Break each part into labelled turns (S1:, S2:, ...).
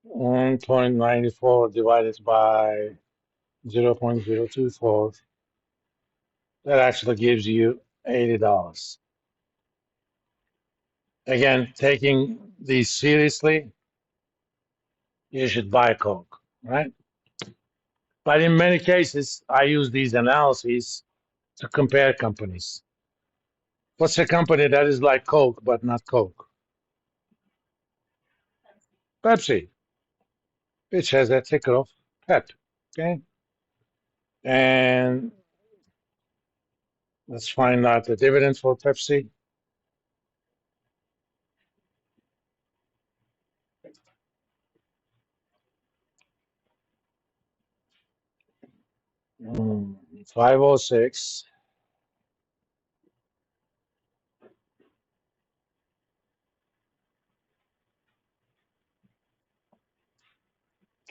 S1: 1.94 divided by 0.024. That actually gives you $80. Again, taking these seriously, you should buy Coke, right? But in many cases, I use these analyses to compare companies. What's a company that is like Coke but not Coke? Pepsi, which has a ticker of PEP. Okay, and let's find out the dividend for Pepsi. Mm, 506.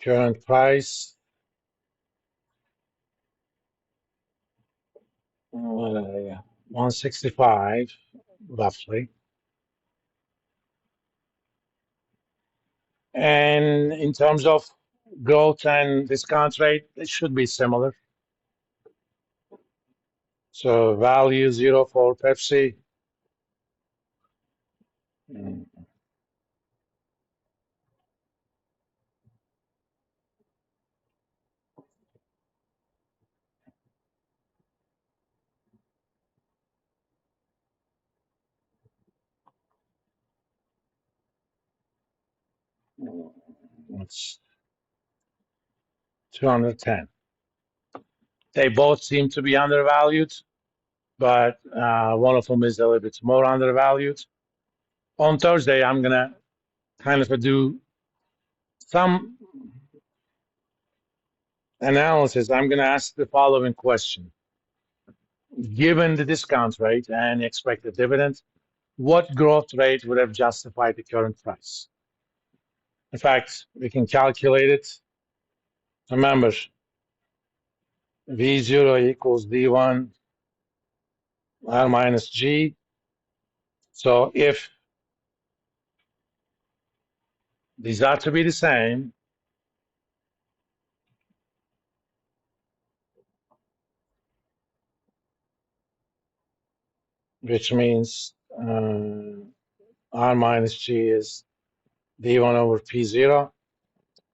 S1: Current price 165 roughly. And in terms of growth and discount rate, it should be similar. So value 0 for Pepsi. Mm, It's 210. They both seem to be undervalued, but one of them is a little bit more undervalued. On Thursday, I'm gonna kind of do some analysis. I'm gonna ask the following question: given the discount rate and expected dividend, what growth rate would have justified the current price? In fact, we can calculate it. Remember, V0 equals D1 R minus G. So if these are to be the same, which means R minus G is D1 over P0.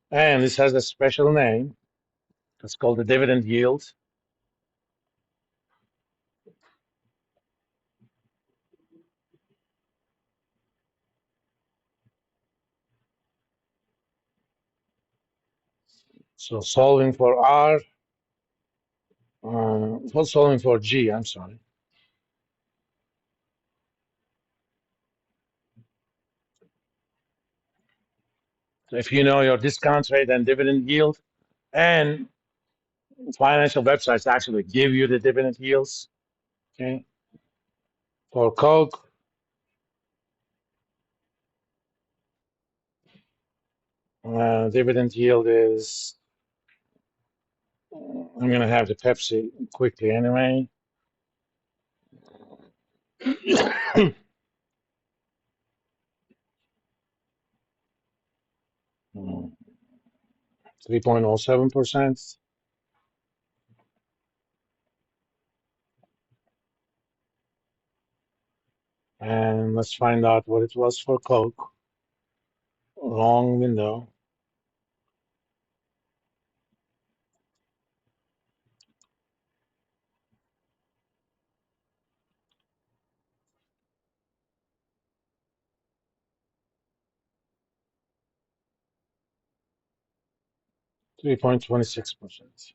S1: And this has a special name. It's called the dividend yield. So solving for R, solving for G, I'm sorry. So if you know your discount rate and dividend yield, and financial websites actually give you the dividend yields, okay? For Coke, dividend yield is, I'm going to have the Pepsi quickly anyway. 3.07%. And let's find out what it was for Coke. Long window. 3.26%.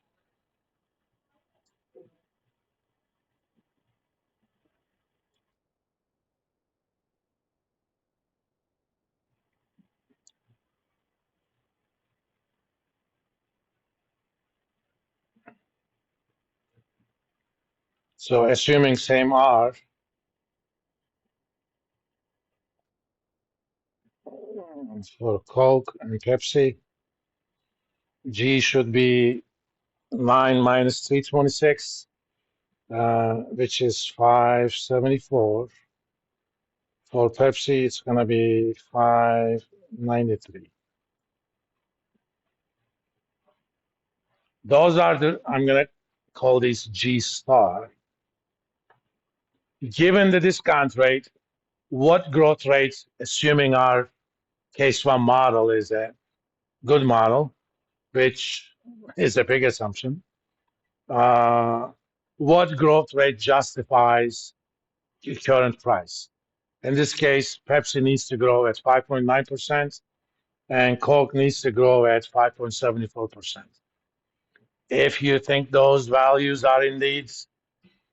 S1: So assuming same R, for Coke and Pepsi, G should be 9 minus 326, which is 574. For Pepsi, it's going to be 593. Those are I'm going to call these G star. Given the discount rate, what growth rates, assuming our case one model is a good model, which is a big assumption, what growth rate justifies the current price? In this case, Pepsi needs to grow at 5.9%, and Coke needs to grow at 5.74%. If you think those values are indeed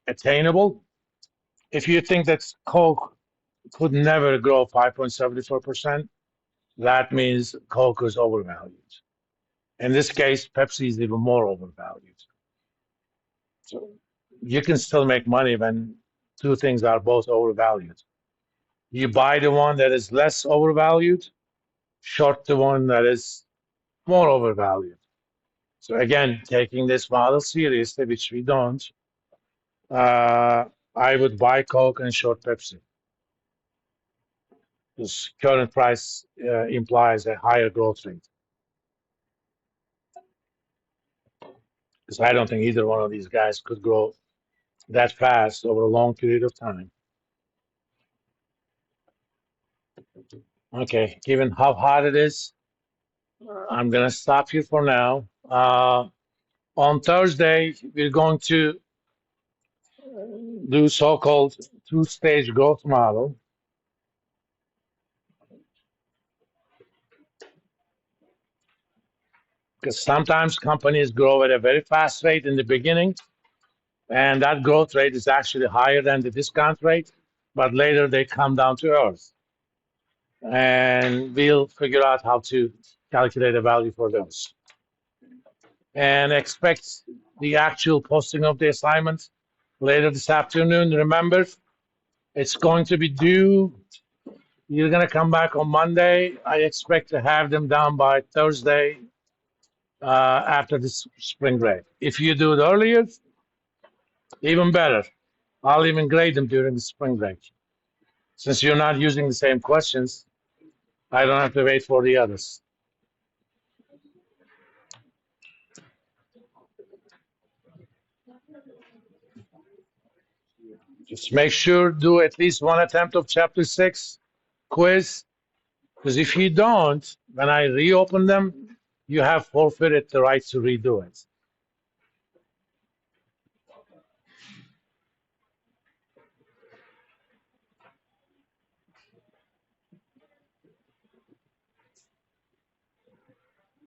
S1: attainable, if you think that Coke could never grow 5.74%, that means Coke is overvalued. In this case, Pepsi is even more overvalued. So you can still make money when two things are both overvalued. You buy the one that is less overvalued, short the one that is more overvalued. So again, taking this model seriously, which we don't, I would buy Coke and short Pepsi. This current price implies a higher growth rate. Because I don't think either one of these guys could grow that fast over a long period of time. Okay, given how hot it is, I'm going to stop here for now. On Thursday, we're going to do so-called two-stage growth model. Because sometimes companies grow at a very fast rate in the beginning, and that growth rate is actually higher than the discount rate, but later they come down to earth. And we'll figure out how to calculate a value for those. And expect the actual posting of the assignment later this afternoon. Remember, it's going to be due. You're going to come back on Monday. I expect to have them done by Thursday after the spring break. If you do it earlier, even better. I'll even grade them during the spring break. Since you're not using the same questions, I don't have to wait for the others. Just make sure do at least one attempt of chapter 6 quiz, because if you don't, when I reopen them, you have forfeited the right to redo it.